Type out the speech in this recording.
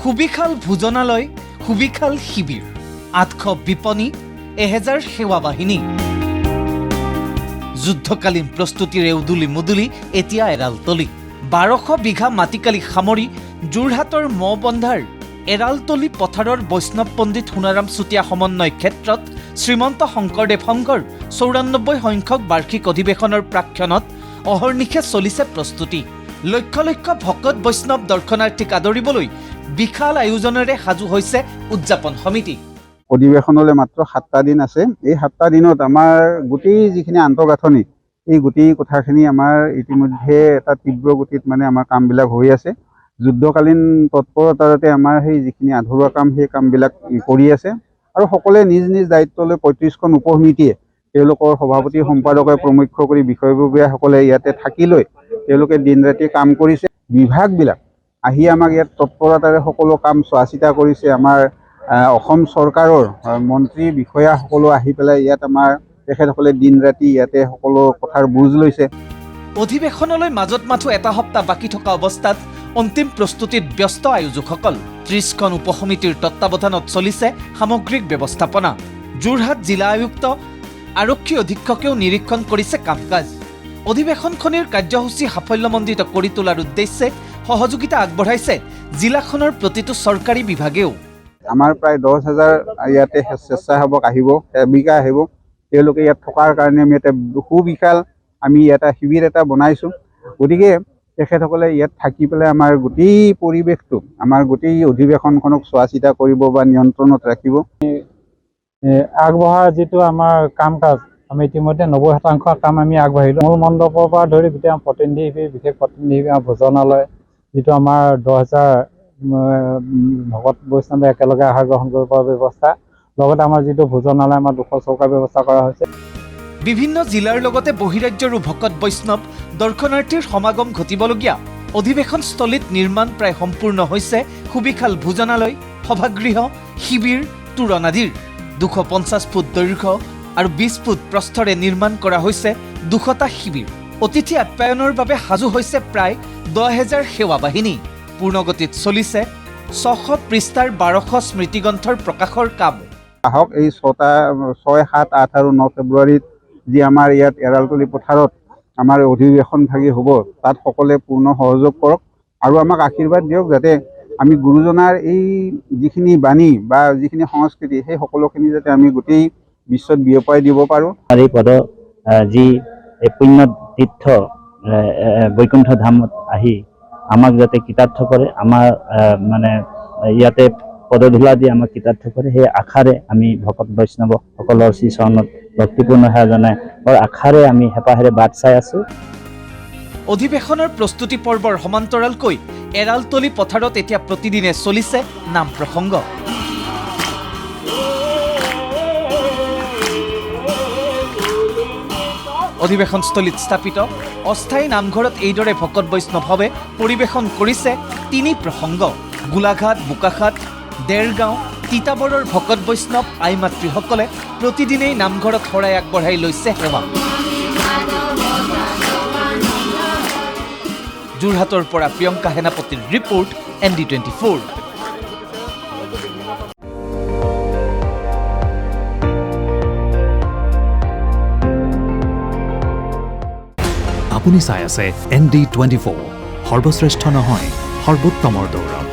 সুবিশাল ভোজনালয়, সুবিশাল শিবিৰ, 800 বিপণী, 1000 সেৱা বাহিনী। যুদ্ধকালীন প্ৰস্তুতিৰে উদুলি মুদুলি এতিয়া এৰালতলী। 1200 বিঘা মাটিকালি সামৰি যোৰহাটৰ মবন্ধাৰ এৰালতলী পথাৰৰ বৈষ্ণৱ পণ্ডিত সোণাৰাম চুতীয়া সমন্বয় ক্ষেত্ৰত শ্ৰীমন্ত শংকৰদেৱ সংঘৰ 94 সংখ্যক বাৰ্ষিক অধিৱেশনৰ প্ৰাক্ষণত অহৰ্নিশে চলিছে প্ৰস্তুতি। লক্ষ লক্ষ ভকত বৈষ্ণৱ দৰ্শনাৰ্থীক আদৰিবলৈ বিশাল আয়োজনেৰে সাজু হৈছে উদযাপন সমিতি। অধিৱেশনলৈ মাত্ৰ 7টা দিন আছে। এই 7টা দিনত আমাৰ গোটেই যিখিনি আন্তঃগাঁথনি, এই গোটেই কথাখিনি আমাৰ ইতিমধ্যে এটা তীব্ৰ গতিত আমাৰ কামবিলাক হৈ আছে। যুদ্ধকালীন তৎপৰতাতে আমাৰ সেই যিখিনি আধৰুৱা কাম, সেই কামবিলাক কৰি আছে আৰু সকলোৱে নিজ নিজ দায়িত্বলৈ 35খন উপসমিতিয়ে তেওঁলোকৰ সভাপতি সম্পাদকে প্ৰমুখ্য কৰি বিষয়ববীয়াসকলে ইয়াতে থাকি লৈ তেওঁলোকে দিন ৰাতি কাম কৰিছে। বিভাগবিলাক আহি আমাক ইয়াত তৎপৰতাৰে সকলো কাম চোৱা চিতা কৰিছে। আমাৰ অসম চৰকাৰৰ মন্ত্ৰী বিষয়াসকলো আহি পেলাই ইয়াত আমাৰ তেখেতসকলে দিন ৰাতি ইয়াতে সকলো কথাৰ বুজ লৈছে। অধিৱেশনলৈ মাজত মাথো এটা সপ্তাহ বাকী থকা অৱস্থাত অন্তিম প্ৰস্তুতিত ব্যস্ত আয়োজকসকল। 30খন উপসমিতিৰ তত্বাৱধানত চলিছে সামগ্ৰিক ব্যৱস্থাপনা। যোৰহাট জিলা আয়ুক্ত, আৰক্ষী অধীক্ষকেও নিৰীক্ষণ কৰিছে কাম কাজ। অধিৱেশনখনিৰ কাৰ্যসূচী সাফল্যমণ্ডিত কৰি তোলাৰ উদ্দেশ্যে সহযোগিতা আগবঢ়াইছে জিলাখনৰ প্ৰতিটো চৰকাৰী বিভাগেও। আমাৰ প্ৰায় 10,000 ইয়াতে স্বেচ্ছাসেৱক আহিব, সেৱিকা আহিব। তেওঁলোকে ইয়াত থকাৰ কাৰণে আমি এটা সুবিশাল এটা শিবিৰ এটা বনাইছোঁ। গতিকে তেখেতসকলে ইয়াত থাকি পেলাই আমাৰ গোটেই পৰিৱেশটো, আমাৰ গোটেই অধিৱেশনখনক চোৱা চিতা কৰিব বা নিয়ন্ত্ৰণত ৰাখিব। আগবঢ়া যিটো আমাৰ কাম কাজ, আমি ইতিমধ্যে 90% কাম আমি আগবাঢ়িলোঁ। মূল মণ্ডপৰ পৰা ধৰি গোটেই প্ৰতিনিধি, বিশেষ প্ৰতিনিধি ভোজনালয়, যিটো আমাৰ 10,000 ভকত বৈষ্ণৱে একেলগে আহাৰ গ্ৰহণ কৰিব পৰা ব্যৱস্থা, লগতে আমাৰ যিটো ভোজনালয়, আমাৰ 200 চৌকাৰ ব্যৱস্থা কৰা হৈছে। বিভিন্ন জিলাৰ লগতে বহিৰাজ্যৰো ভকত বৈষ্ণৱ দৰ্শনাৰ্থীৰ সমাগম ঘটিবলগীয়া অধিৱেশনস্থলীত নিৰ্মাণ প্ৰায় সম্পূৰ্ণ হৈছে সুবিশাল ভোজনালয়, সভাগৃহ, শিবিৰ, তোৰণ আদিৰ। 250 ফুট দৈৰ্ঘ্য আৰু 20 ফুট প্ৰস্থৰে নিৰ্মাণ কৰা হৈছে 200টা শিবিৰ। অতিথি আপ্যায়নৰ বাবে সাজু হৈছে প্ৰায় 10,000 সেৱা বাহিনী। পূৰ্ণগতিত চলিছে 600 পৃষ্ঠাৰ 1200 স্মৃতিগ্ৰন্থৰ প্ৰকাশৰ কাম। আহক এই 6, 7, 8 আৰু 9 ফেব্ৰুৱাৰীত যি আমাৰ ইয়াত এৰালতলী পথাৰত আমাৰ অধিৱেশন ভাগি হ'ব, তাত সকলোৱে পূৰ্ণ সহযোগ কৰক আৰু আমাক আশীৰ্বাদ দিয়ক, যাতে আমি গুৰুজনাৰ এই যিখিনি বাণী বা যিখিনি সংস্কৃতি, সেই সকলোখিনি যাতে আমি গোটেই বিশ্বত বিয়পাই দিব পাৰোঁ। এই পদ যি পুণ্য তীৰ্থ বৈকুণ্ঠ ধামত আহি আমাক যাতে কৃতাৰ্থ কৰে, আমাৰ ইয়াতে পদধূলা দি আমাক কৃতাৰ্থ কৰে, সেই আশাৰে আমি ভকত বৈষ্ণৱসকলৰ শ্ৰীচৰণত ভক্তিপূৰ্ণ সেৱা জনাই আশাৰে আমি হেঁপাহেৰে বাট চাই আছোঁ। অধিৱেশনৰ প্ৰস্তুতি পৰ্বৰ সমান্তৰালকৈ এৰালতলী পথাৰত এতিয়া প্ৰতিদিনে চলিছে নাম প্ৰসংগ। অধিৱেশনস্থলীত স্থাপিত অস্থায়ী নামঘৰত এইদৰে ভকত বৈষ্ণৱে পৰিৱেশন কৰিছে 3 প্ৰসংগ। গোলাঘাট, বোকাখাট, দেৰগাঁও, তিতাবৰৰ ভকত বৈষ্ণৱ আই মাতৃসকলে প্ৰতিদিনেই নামঘৰত শৰাই আগবঢ়াই লৈছে সেৱা। যোৰহাটৰ পৰা প্ৰিয়ংকা সেনাপতিৰ ৰিপৰ্ট, ND24। আপুনি চাই আছে ND24, সৰ্বশ্ৰেষ্ঠ নহয়, সৰ্বোত্তমৰ দৌৰ।